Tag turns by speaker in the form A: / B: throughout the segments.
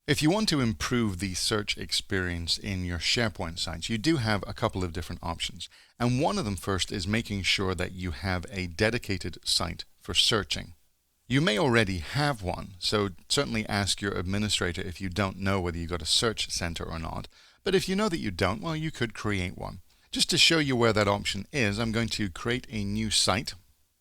A: If you want to improve the search experience in your SharePoint sites, you do have a couple of different options. And one of them first is making sure that you have a dedicated site for searching. You may already have one, so certainly ask your administrator if you don't know whether you've got a search center or not. But if you know that you don't, well, you could create one. Just to show you where that option is, I'm going to create a new site.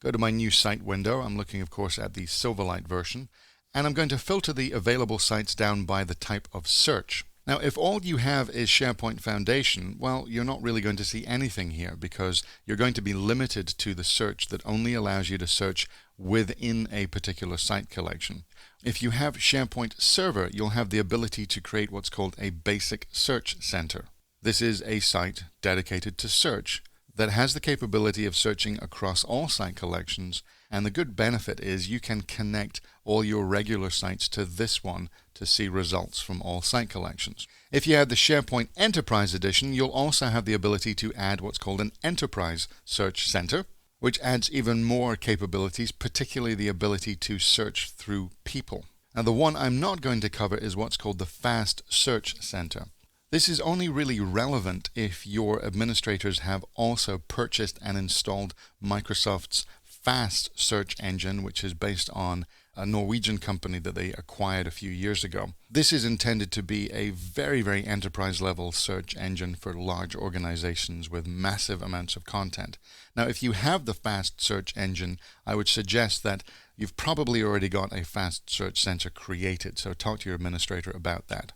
A: Go to my new site window. I'm looking, of course, at the Silverlight version. And I'm going to filter the available sites down by the type of search. Now, if all you have is SharePoint Foundation, well, you're not really going to see anything here because you're going to be limited to the search that only allows you to search within a particular site collection. If you have SharePoint Server, you'll have the ability to create what's called a basic search center. This is a site dedicated to search that has the capability of searching across all site collections, and the good benefit is you can connect all your regular sites to this one to see results from all site collections. If you have the SharePoint Enterprise Edition, you'll also have the ability to add what's called an Enterprise Search Center, which adds even more capabilities, particularly the ability to search through people. Now, the one I'm not going to cover is what's called the Fast Search Center. This is only really relevant if your administrators have also purchased and installed Microsoft's Fast search engine, which is based on a Norwegian company that they acquired a few years ago. This is intended to be a very, very enterprise level search engine for large organizations with massive amounts of content. Now, if you have the Fast search engine, I would suggest that you've probably already got a Fast search center created, so talk to your administrator about that.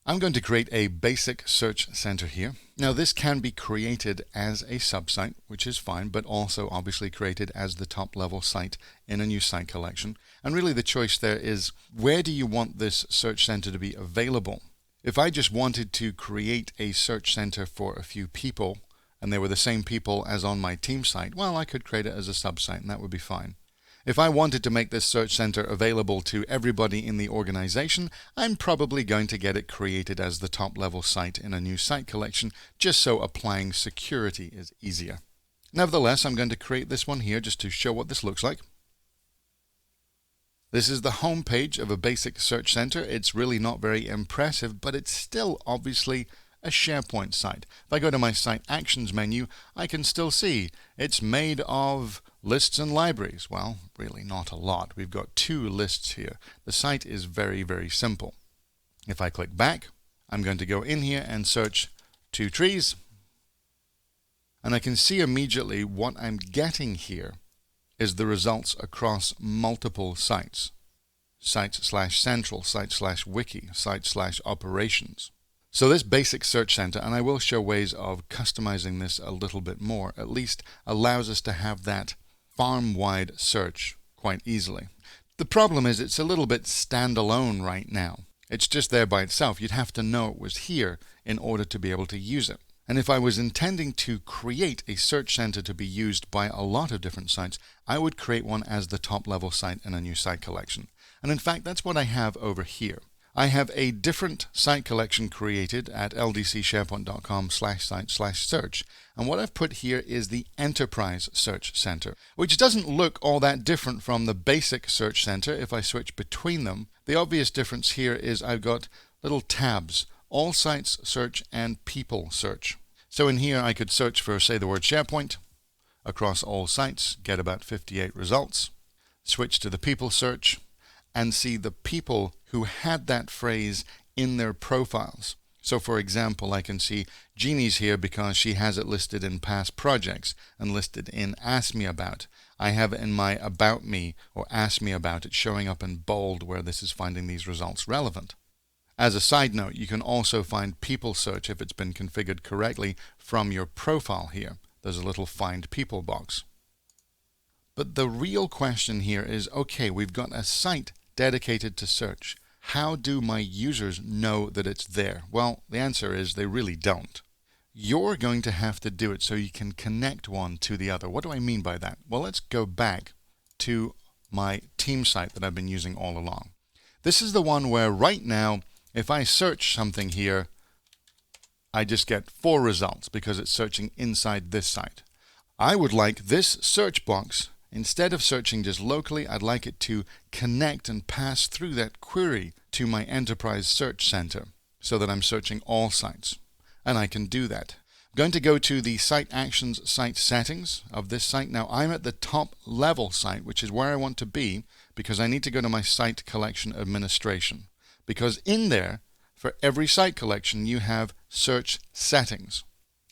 A: I'm going to create a basic search center here. Now, this can be created as a subsite, which is fine, but also obviously created as the top level site in a new site collection. And really the choice there is, where do you want this search center to be available? If I just wanted to create a search center for a few people, and they were the same people as on my team site, well, I could create it as a subsite, and that would be fine. If I wanted to make this search center available to everybody in the organization, I'm probably going to get it created as the top level site in a new site collection, just so applying security is easier. Nevertheless, I'm going to create this one here just to show what this looks like. This is the home page of a basic search center. It's really not very impressive, but it's still obviously a SharePoint site. If I go to my Site Actions menu, I can still see it's made of lists and libraries. Well, really not a lot. We've got 2 lists here. The site is very, very simple. If I click back, I'm going to go in here and search 2 trees. And I can see immediately what I'm getting here is the results across multiple sites. Sites/central, sites/wiki, sites/operations. So this basic search center, and I will show ways of customizing this a little bit more, at least allows us to have that farm-wide search quite easily. The problem is it's a little bit standalone right now. It's just there by itself. You'd have to know it was here in order to be able to use it. And if I was intending to create a search center to be used by a lot of different sites, I would create one as the top level site in a new site collection. And in fact, that's what I have over here. I have a different site collection created at ldcsharepoint.com/site/search. And what I've put here is the Enterprise Search Center, which doesn't look all that different from the basic search center if I switch between them. The obvious difference here is I've got little tabs, All Sites Search and People Search. So in here I could search for, say, the word SharePoint across all sites, get about 58 results, switch to the People Search, and see the people who had that phrase in their profiles. So for example, I can see Jeannie's here because she has it listed in past projects and listed in Ask Me About. I have it in my About Me or Ask Me About it showing up in bold where this is finding these results relevant. As a side note, you can also find People Search if it's been configured correctly from your profile here. There's a little Find People box. But the real question here is, okay, we've got a site dedicated to search. How do my users know that it's there? Well, the answer is they really don't. You're going to have to do it so you can connect one to the other. What do I mean by that? Well, let's go back to my team site that I've been using all along. This is the one where right now, if I search something here, I just get 4 results because it's searching inside this site. I would like this search box Instead of searching just locally, I'd like it to connect and pass through that query to my enterprise search center so that I'm searching all sites. And I can do that. I'm going to go to the Site Actions site settings of this site. Now I'm at the top level site, which is where I want to be because I need to go to my site collection administration. Because in there, for every site collection, you have search settings.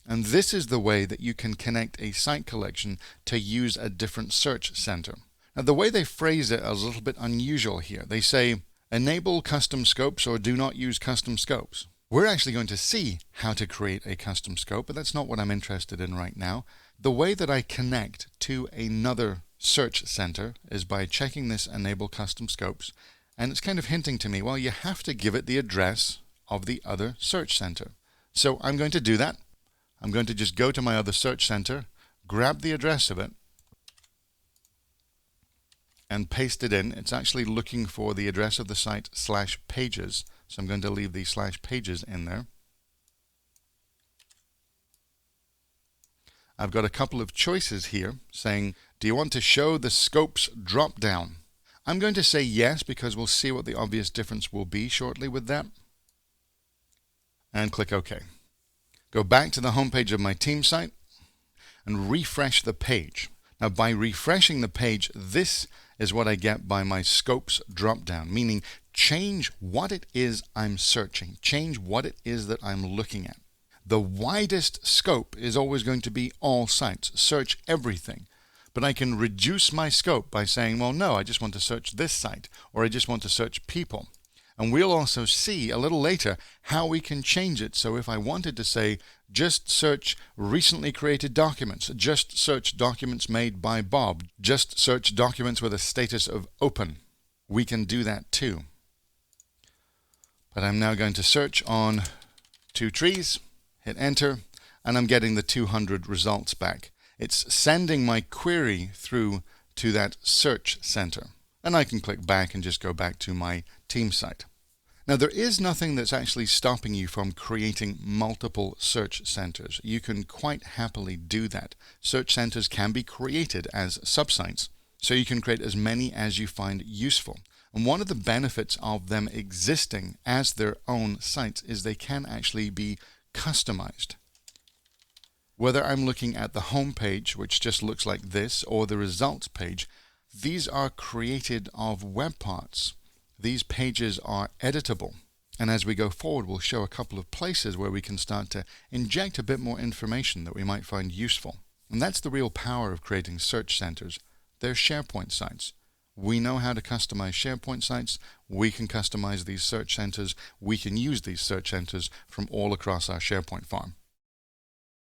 A: And this is the way that you can connect a site collection to use a different search center. Now the way they phrase it is a little bit unusual here. They say, enable custom scopes or do not use custom scopes. We're actually going to see how to create a custom scope, but that's not what I'm interested in right now. The way that I connect to another search center is by checking this enable custom scopes. And it's kind of hinting to me, well, you have to give it the address of the other search center. So I'm going to do that. I'm going to just go to my other search center, grab the address of it, and paste it in. It's actually looking for the address of the site /pages. So I'm going to leave the /pages in there. I've got a couple of choices here saying, do you want to show the scopes drop down? I'm going to say yes because we'll see what the obvious difference will be shortly with that. And click OK. Go back to the home page of my team site and refresh the page. Now by refreshing the page, this is what I get by my scopes drop down, meaning change what it is I'm searching, change what it is that I'm looking at. The widest scope is always going to be all sites, search everything. But I can reduce my scope by saying, well, no, I just want to search this site, or I just want to search people. And we'll also see a little later how we can change it. So if I wanted to say, just search recently created documents, just search documents made by Bob, just search documents with a status of open, we can do that too. But I'm now going to search on 2 trees, hit enter, and I'm getting the 200 results back. It's sending my query through to that search center. And I can click back and just go back to my team site. Now there is nothing that's actually stopping you from creating multiple search centers. You can quite happily do that. Search centers can be created as subsites, so you can create as many as you find useful. And one of the benefits of them existing as their own sites is they can actually be customized. Whether I'm looking at the home page, which just looks like this, or the results page, these are created of web parts. These pages are editable. And as we go forward, we'll show a couple of places where we can start to inject a bit more information that we might find useful. And that's the real power of creating search centers. They're SharePoint sites. We know how to customize SharePoint sites. We can customize these search centers. We can use these search centers from all across our SharePoint farm.